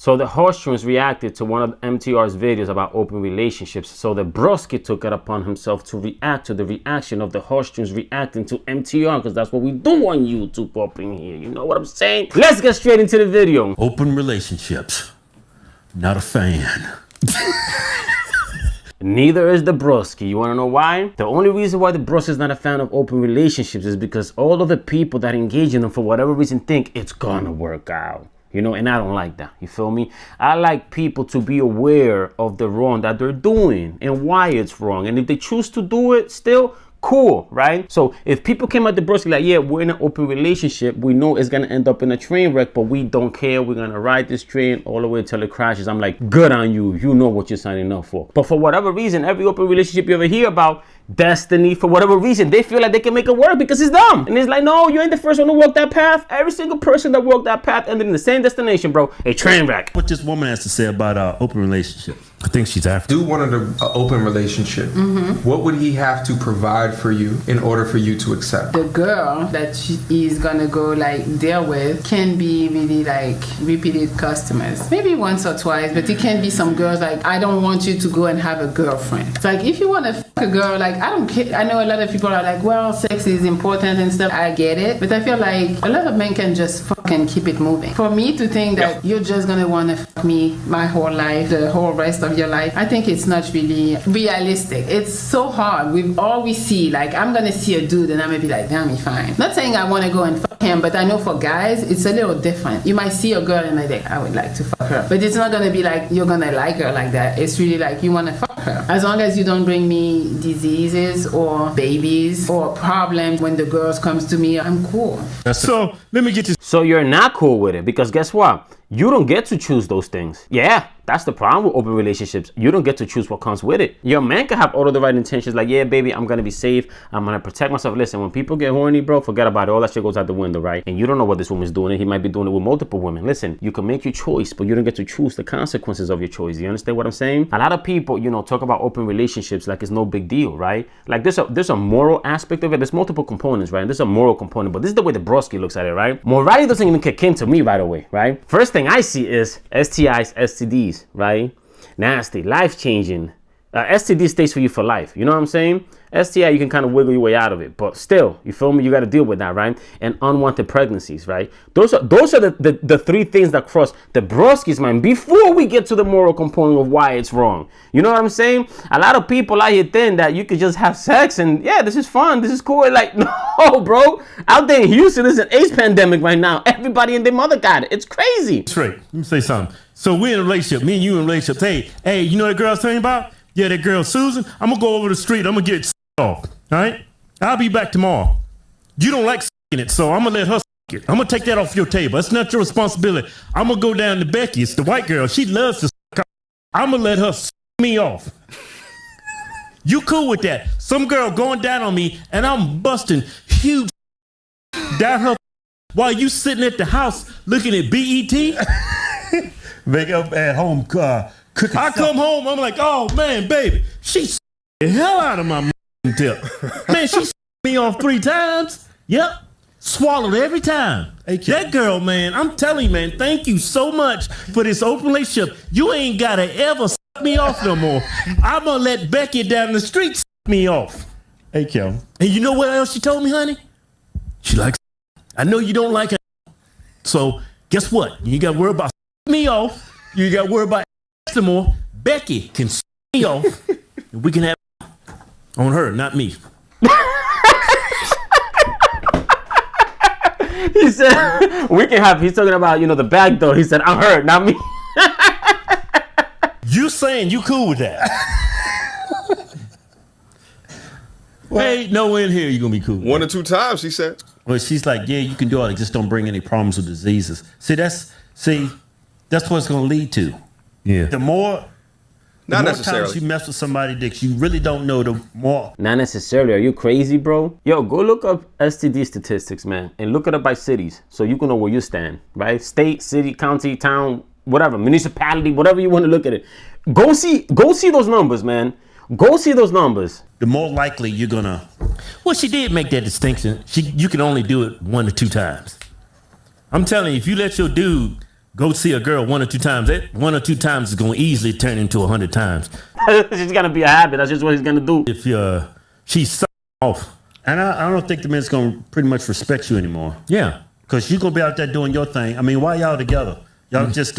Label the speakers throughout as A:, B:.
A: So the Hodge reacted to one of MTR's videos about open relationships. So the Broskee took it upon himself to react to the reaction of the Hodge reacting to MTR, because that's what we do on YouTube up in here. You know what I'm saying? Let's get straight into the video.
B: Open relationships. Not a fan.
A: Neither is the Broskee. You want to know why? The only reason why the Broskee is not a fan of open relationships is because all of the people that engage in them for whatever reason think it's gonna work out. You know, and I don't like that. You feel me? I like people to be aware of the wrong that they're doing and why it's wrong. And if they choose to do it still, cool, right? So if people came at the Broskee like, yeah, we're in an open relationship, we know it's gonna end up in a train wreck, but we don't care. We're gonna ride this train all the way until it crashes. I'm like, good on you. You know what you're signing up for. But for whatever reason, every open relationship you ever hear about, destiny, for whatever reason, they feel like they can make it work because it's them. And it's like, no, you ain't the first one to walk that path. Every single person that walked that path ended in the same destination, bro, a train wreck.
B: What this woman has to say about open relationships. I think she's African.
C: Do want an open relationship. What would he have to provide for you in order for you to accept?
D: The girl that he's gonna go like deal with can be really like repeated customers. Maybe once or twice, but it can be some girls like, I don't want you to go and have a girlfriend. It's like, if you want to fuck a girl, like, I don't care. I know a lot of people are like, well, sex is important and stuff. I get it. But I feel like a lot of men can just fucking keep it moving. For me to think that you're just gonna want to fuck me my whole life, the whole rest of your life, I think it's not really realistic. It's so hard with all we see. Like, I'm gonna see a dude and I'm gonna be like, damn, he's fine. Not saying I want to go and fuck him, but I know for guys it's a little different. You might see a girl and like, I would like to fuck her, but it's not gonna be like you're gonna like her like that. It's really like you want to fuck her. As long as you don't bring me diseases or babies or problems when the girls comes to me, I'm cool.
B: So let me get this.
A: So you're not cool with it because guess what? You don't get to choose those things. Yeah, that's the problem with open relationships. You don't get to choose what comes with it. Your man can have all of the right intentions, like, yeah, baby, I'm gonna be safe. I'm gonna protect myself. Listen, when people get horny, bro, forget about it. All that shit goes out the window, right? And you don't know what this woman's doing. And he might be doing it with multiple women. Listen, you can make your choice, but you don't get to choose the consequences of your choice. You understand what I'm saying? A lot of people, you know, talk about open relationships like it's no big deal, right? Like there's a moral aspect of it. There's multiple components, right? And there's a moral component, but this is the way the Broskee looks at it, right? Morality doesn't even kick in to me right away, right? First thing I see is STIs, STDs, right? Nasty, life-changing. STD stays for you for life. You know what I'm saying? STI, you can kind of wiggle your way out of it, but still, you feel me? You got to deal with that, right? And unwanted pregnancies, right? Those are the three things that cross the Broskees' mind before we get to the moral component of why it's wrong. You know what I'm saying? A lot of people out here think that you could just have sex and yeah, this is fun, this is cool. Like, no, bro. Out there in Houston, there's an AIDS pandemic right now. Everybody and their mother got it. It's crazy.
B: Straight. Let me say something. So we're in a relationship. Me and you in a relationship. Hey, you know that girl I was telling you about? Yeah, that girl Susan. I'm gonna go over the street. I'm gonna get off. All right? I'll be back tomorrow. You don't like it, so I'm gonna let her it. I'm gonna take that off your table. That's not your responsibility. I'm gonna go down to Becky. It's the white girl. She loves to. I'm gonna let her me off. You cool with that? Some girl going down on me, and I'm busting huge down her while you sitting at the house looking at BET.
E: Make up at home cooking.
B: I come home, I'm like, oh man, baby, she the hell out of my tip. Man, she me off 3 times. Yep. Swallowed every time. Hey, that girl, man, I'm telling you, man, thank you so much for this open relationship. You ain't gotta ever suck me off no more. I'm gonna let Becky down the street suck me off.
E: Hey, Kim.
B: And you know what else she told me, honey? She likes I know you don't like her. So guess what? You gotta worry about me off. You gotta worry about some more. Becky can me off. And we can have on her, not me.
A: He said, we can have, he's talking about, you know, the bag though. He said, I'm hurt, not me.
B: You saying you cool with that? Well, hey, nowhere in here you gonna be cool.
F: 1 or 2 times, he said.
B: Well, she's like, yeah, you can do it. Just don't bring any problems or diseases. See, that's what it's gonna lead to.
E: Yeah.
B: The more
F: Not
B: times
F: necessarily.
B: you mess with somebody that you really don't know, the more.
A: Not necessarily. Are you crazy, bro? Yo, go look up STD statistics, man, and look it up by cities so you can know where you stand, right? State, city, county, town, whatever, municipality, whatever you want to look at it. Go see those numbers, man. Go see those numbers.
B: The more likely you're gonna. Well, she did make that distinction. You can only do it 1 to 2 times. I'm telling you, if you let your dude go see a girl 1 or 2 times. That 1 or 2 times is gonna easily turn into 100 times.
A: It's just gonna be a habit. That's just what he's gonna do.
B: If she's off, and I don't think the man's gonna pretty much respect you anymore. Yeah, because you're gonna be out there doing your thing. I mean, why y'all together? Y'all just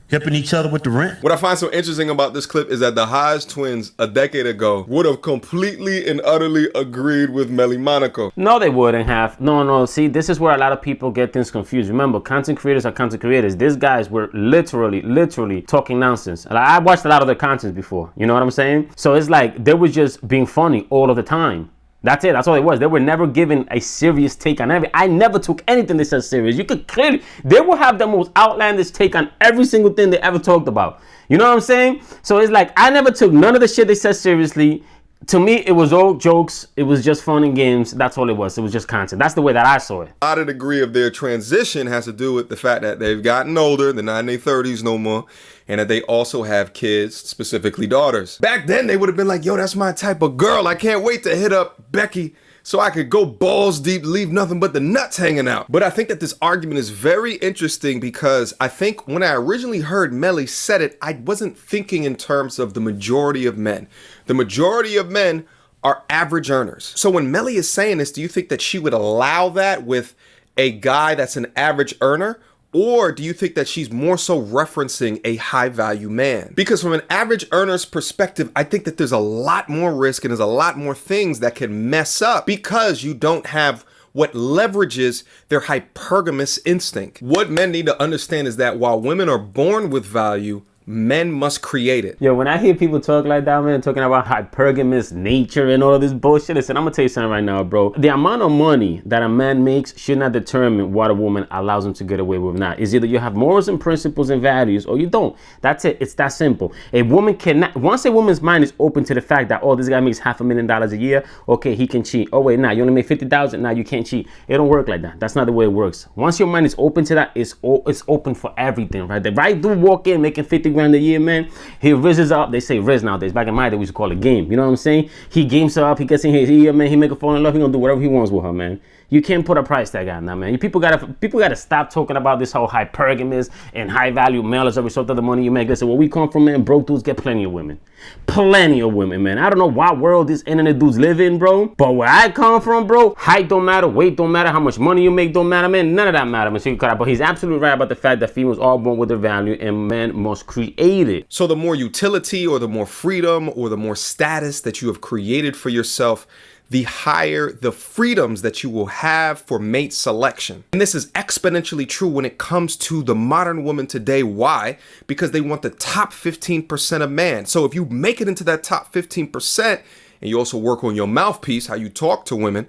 B: helping each other with the rent.
C: What I find so interesting about this clip is that the Hodge twins a decade ago would have completely and utterly agreed with Melly Monaco.
A: No, they wouldn't have. No. See, this is where a lot of people get things confused. Remember, content creators are content creators. These guys were literally talking nonsense. Like, I watched a lot of their content before. You know what I'm saying? So it's like they were just being funny all of the time. That's it. That's all it was. They were never given a serious take on everything. I never took anything they said serious. You could clearly, they will have the most outlandish take on every single thing they ever talked about. You know what I'm saying? So it's like, I never took none of the shit they said seriously. To me, it was all jokes. It was just fun and games. That's all it was. It was just content. That's the way that I saw it.
C: A lot of degree of their transition has to do with the fact that they've gotten older, they're not in their 30s no more, and that they also have kids, specifically daughters. Back then, they would have been like, yo, that's my type of girl. I can't wait to hit up Becky so I could go balls deep, leave nothing but the nuts hanging out. But I think that this argument is very interesting because I think when I originally heard Melly said it, I wasn't thinking in terms of the majority of men. The majority of men are average earners. So when Melly is saying this, do you think that she would allow that with a guy that's an average earner? Or do you think that she's more so referencing a high value man? Because from an average earner's perspective, I think that there's a lot more risk and there's a lot more things that can mess up because you don't have what leverages their hypergamous instinct. What men need to understand is that while women are born with value, men must create it.
A: Yo, when I hear people talk like that, man, talking about hypergamous nature and all of this bullshit, listen, I'm gonna tell you something right now, bro. The amount of money that a man makes should not determine what a woman allows him to get away with or not. It's either you have morals and principles and values or you don't. That's it. It's that simple. A woman cannot, once a woman's mind is open to the fact that, oh, this guy makes $500,000 a year, okay, he can cheat. Oh, wait, nah, you only make $50,000, nah, you can't cheat. It don't work like that. That's not the way it works. Once your mind is open to that, it's open for everything, right? The right dude walk in making 50 grand a year, man, he rizzes up. They say rizz nowadays. Back in my day, we used to call it game. You know what I'm saying? He games her up. He gets in here, man. He make her fall in love. He gonna do whatever he wants with her, man. You can't put a price tag on that, man. People gotta stop talking about this whole hypergamous and high value male as a result of the money you make. Listen, where we come from, man, broke dudes get plenty of women. Plenty of women, man. I don't know what world these internet dudes live in, bro. But where I come from, bro, height don't matter, weight don't matter, how much money you make don't matter, man. None of that matter, man. But he's absolutely right about the fact that females are born with their value and men must create it.
C: So the more utility or the more freedom or the more status that you have created for yourself, the higher the freedoms that you will have for mate selection. And this is exponentially true when it comes to the modern woman today. Why? Because they want the top 15% of man. So if you make it into that top 15% and you also work on your mouthpiece, how you talk to women,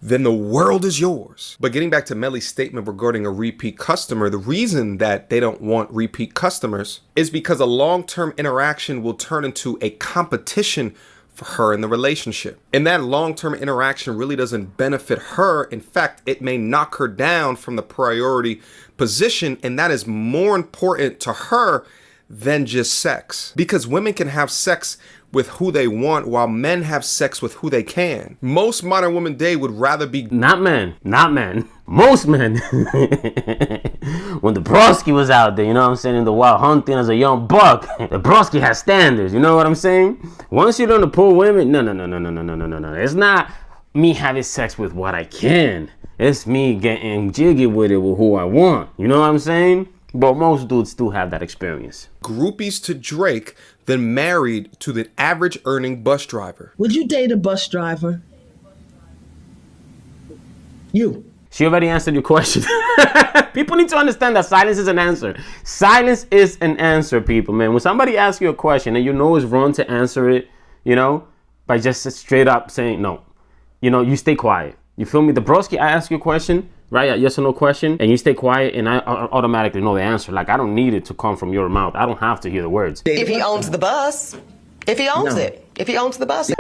C: then the world is yours. But getting back to Melly's statement regarding a repeat customer, the reason that they don't want repeat customers is because a long-term interaction will turn into a competition for her in the relationship. And that long-term interaction really doesn't benefit her. In fact, it may knock her down from the priority position, and that is more important to her than just sex. Because women can have sex with who they want while men have sex with who they can. Most modern women today would rather be...
A: Not men. Most men. When the Broskee was out there, you know what I'm saying, in the wild hunting as a young buck, the Broskee has standards, you know what I'm saying? Once you learn to pull women, no. It's not me having sex with what I can. It's me getting jiggy with it with who I want. You know what I'm saying? But most dudes do have that experience.
C: Groupies to Drake than married to the average earning bus driver.
G: Would you date a bus driver? You.
A: She already answered your question. People need to understand that silence is an answer. Silence is an answer, people, man. When somebody asks you a question and you know it's wrong to answer it, you know, by just straight up saying no, you know, you stay quiet. You feel me? The Broskee, I ask you a question, right? A yes or no question, and you stay quiet, and I automatically know the answer. Like, I don't need it to come from your mouth. I don't have to hear the words.
H: If he owns the bus. If he owns it. If he owns the bus.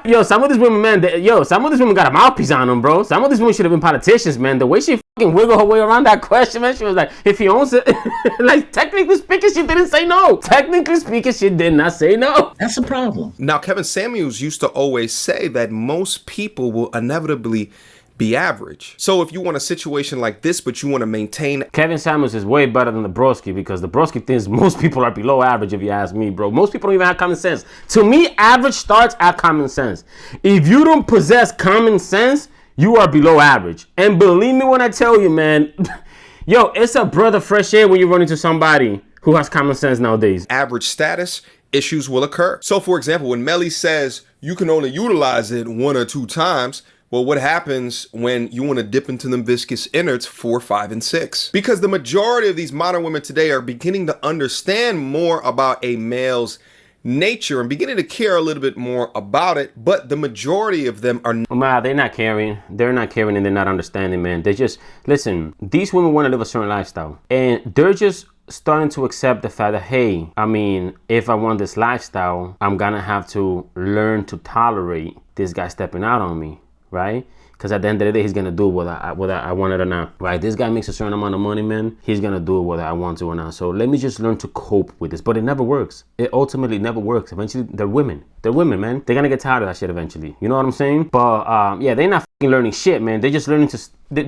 A: Yo, some of these women, man, some of these women got a mouthpiece on them, bro. Some of these women should have been politicians, man. The way she fucking wiggled her way around that question, man, she was like, if he owns it. Like, technically speaking, she didn't say no. Technically speaking, she did not say no.
G: That's a problem.
C: Now, Kevin Samuels used to always say that most people will inevitably be average. So if you want a situation like this, but you want to maintain.
A: Kevin Samuels is way better than the Broskee, because the Broskee thinks most people are below average, if you ask me, bro. Most people don't even have common sense. To me, average starts at common sense. If you don't possess common sense, you are below average. And believe me when I tell you, man, yo, it's a breath of fresh air when you run into somebody who has common sense nowadays.
C: Average status, issues will occur. So for example, when Melly says you can only utilize it 1 or 2 times, well, what happens when you want to dip into them viscous innards 4, 5, and 6? Because the majority of these modern women today are beginning to understand more about a male's nature and beginning to care a little bit more about it, but the majority of them are
A: they're not caring. They're not caring, and they're not understanding, man. They just, listen, these women want to live a certain lifestyle, and they're just starting to accept the fact that, hey, I mean, if I want this lifestyle, I'm gonna have to learn to tolerate this guy stepping out on me, right? Because at the end of the day, he's gonna do it whether I want it or not, right? This guy makes a certain amount of money, man. He's gonna do it whether I want to or not. So let me just learn to cope with this. But it never works. It ultimately never works. Eventually, they're women. They're women, man. They're gonna get tired of that shit eventually. You know what I'm saying? But yeah, they're not learning shit, man. They're just learning to.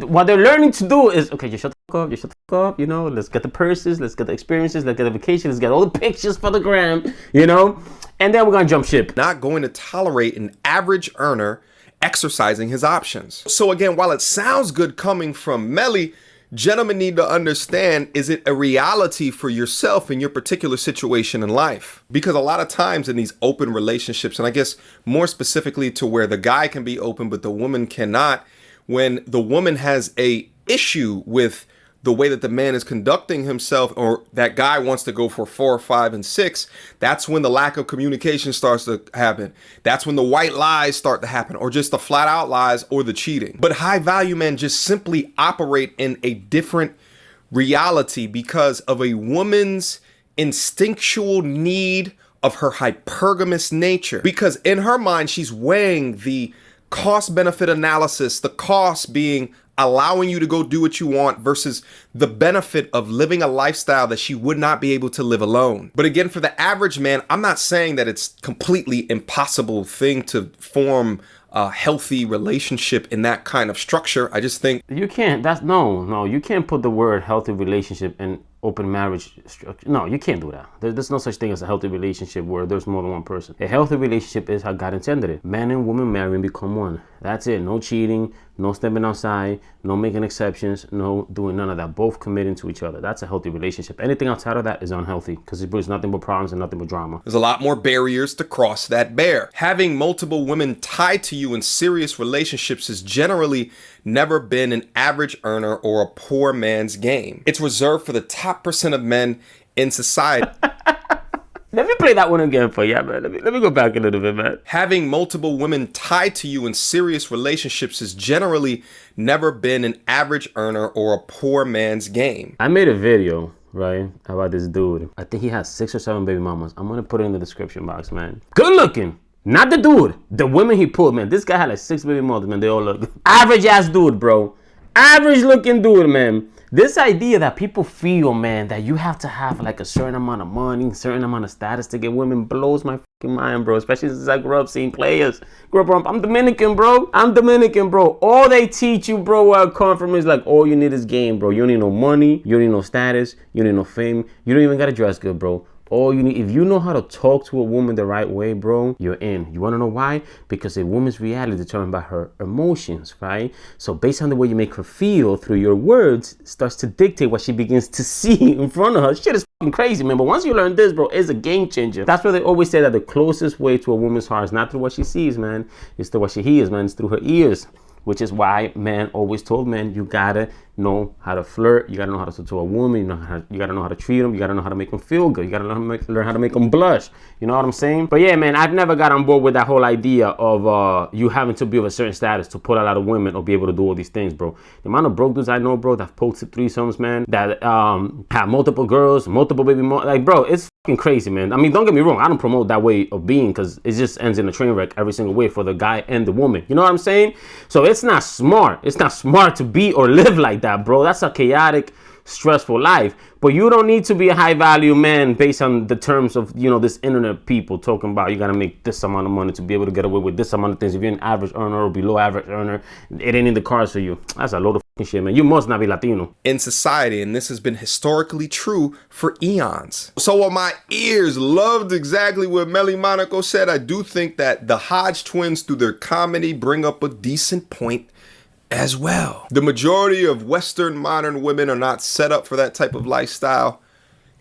A: What they're learning to do is, okay, just shut the fuck up. Just shut the fuck up. You know, let's get the purses. Let's get the experiences. Let's get the vacation. Let's get all the pictures for the gram. You know, and then we're gonna jump ship.
C: not going to tolerate an average earner exercising his options. So again, while it sounds good coming from Melly, gentlemen need to understand, is it a reality for yourself in your particular situation in life? Because a lot of times in these open relationships, and I guess more specifically to where the guy can be open but the woman cannot, when the woman has a issue with the way that the man is conducting himself, or that guy wants to go for 4, 5, and 6, that's when the lack of communication starts to happen. That's when the white lies start to happen, or just the flat out lies or the cheating. But high value men just simply operate in a different reality because of a woman's instinctual need of her hypergamous nature. Because in her mind, she's weighing the cost benefit analysis, the cost being allowing you to go do what you want versus the benefit of living a lifestyle that she would not be able to live alone. But again, for the average man, I'm not saying that it's completely impossible thing to form a healthy relationship in that kind of structure. I just think
A: you can't. You can't put the word healthy relationship in open marriage structure. No, you can't do that. There's no such thing as a healthy relationship where there's more than one person. A healthy relationship is how God intended it. Man and woman marry and become one. That's it. No cheating, no stepping outside, no making exceptions, no doing none of that. Both committing to each other. That's a healthy relationship. Anything outside of that is unhealthy because it brings nothing but problems and nothing but drama.
C: there's a lot more barriers to cross that bear. Having multiple women tied to you in serious relationships has generally never been an average earner or a poor man's game. It's reserved for the top % of men in society.
A: Let me play that one again for you, man. Let me go back a little bit, man.
C: Having multiple women tied to you in serious relationships has generally never been an average earner or a poor man's game.
A: I made a video, right, about this dude. I think he has 6 or 7 baby mamas. I'm gonna put it in the description box, man. Good looking. Not the dude. The women he pulled, man. This guy had like 6 baby mothers, man. They all look average ass dude, bro. Average looking dude, man. This idea that people feel, man, that you have to have like a certain amount of money, certain amount of status to get women blows my fucking mind, bro. Especially since I grew up seeing players. I'm Dominican, bro. All they teach you, bro, where I come from is like, all you need is game, bro. You don't need no money. You don't need no status. You don't need no fame. You don't even gotta dress good, bro. All you need, if you know how to talk to a woman the right way, bro, you're in. You want to know why? Because a woman's reality is determined by her emotions, right? So based on the way you make her feel through your words starts to dictate what she begins to see in front of her. Shit is fucking crazy, man. But once you learn this, bro, it's a game changer. That's why they always say that the closest way to a woman's heart is not through what she sees, man. It's through what she hears, man. It's through her ears. Which is why man always told men, you gotta know how to flirt, you gotta know how to talk to a woman, you gotta know how to treat them, you gotta know how to make them feel good, you gotta learn how to make them blush. You know what I'm saying? But yeah, man, I've never got on board with that whole idea of you having to be of a certain status to pull a lot of women or be able to do all these things, bro. The amount of broke dudes I know, bro, that posted threesomes, man, that have multiple girls, multiple baby mothers, like, bro, it's fucking crazy, man. I mean, don't get me wrong, I don't promote that way of being because it just ends in a train wreck every single way for the guy and the woman. You know what I'm saying? So it's not smart. It's not smart to be or live like that, bro. That's a chaotic stressful life. But you don't need to be a high value man based on the terms of, you know, this internet people talking about you gotta make this amount of money to be able to get away with this amount of things. If you're an average earner or below average earner, it ain't in the cards for you. That's a load of fucking shit, man. You must not be Latino.
C: In society, and this has been historically true for eons. So while my ears loved exactly what Melly Monaco said, I do think that the Hodge twins, through their comedy, bring up a decent point as well. The majority of Western modern women are not set up for that type of lifestyle.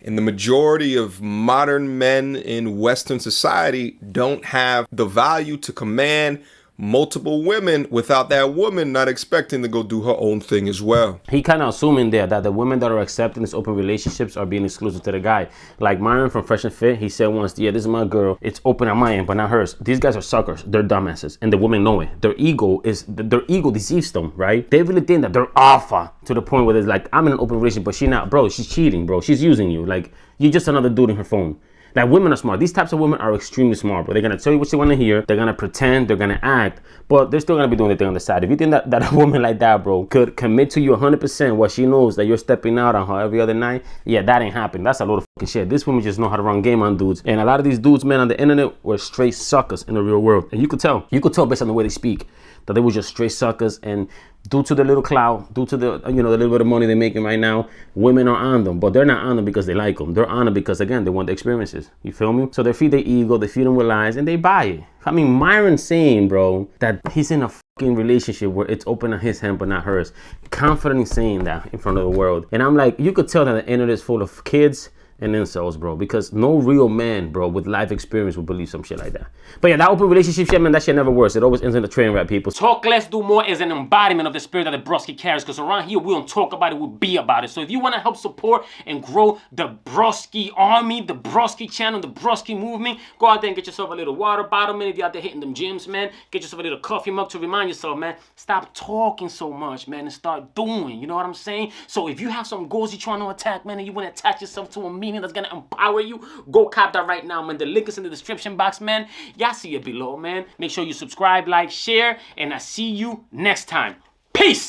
C: And the majority of modern men in Western society don't have the value to command multiple women without that woman not expecting to go do her own thing as well.
A: He kind of assuming there that the women that are accepting these open relationships are being exclusive to the guy. Like Myron from Fresh and Fit, he said once, yeah, this is my girl. It's open on my end, but not hers. These guys are suckers. They're dumbasses. And the women know it. Their ego deceives them, right? They really think that they're alpha to the point where it's like, I'm in an open relationship, but she not. Bro, she's cheating, bro. She's using you. Like, you're just another dude in her phone. Like, women are smart. These types of women are extremely smart, bro. They're going to tell you what you want to hear. They're going to pretend. They're going to act. But they're still going to be doing their thing on the side. If you think that a woman like that, bro, could commit to you 100% what she knows that you're stepping out on her every other night, yeah, that ain't happening. That's a load of fucking shit. This woman just know how to run game on dudes. And a lot of these dudes, man, on the internet were straight suckers in the real world. And you could tell. You could tell based on the way they speak that they were just straight suckers. And due to the little clout, due to the, you know, the little bit of money they're making right now, women are on them. But they're not on them because they like them. They're on them because, again, they want the experiences. You feel me? So they feed their ego, they feed them with lies, and they buy it. I mean, Myron saying, bro, that he's in a fucking relationship where it's open on his hand but not hers. Confidently saying that in front of the world. And I'm like, you could tell that the internet is full of kids and incels, bro, because no real man, bro, with life experience would believe some shit like that. But yeah, that open relationship shit, man, that shit never works. It always ends in a train wreck, people.
I: Talk less, do more is an embodiment of the spirit that the Broskee carries, because around here we don't talk about it, we be about it. So if you want to help support and grow the Broskee army, the Broskee channel, the Broskee movement, go out there and get yourself a little water bottle, man. If you're out there hitting them gyms, man, get yourself a little coffee mug to remind yourself, man, stop talking so much, man, and start doing. You know what I'm saying? So if you have some goals you're trying to attack, man, and you want to attach yourself to a meeting that's going to empower you, go cop that right now, man. The link is in the description box, man. Y'all see it below, man. Make sure you subscribe, like, share, and I see you next time. Peace!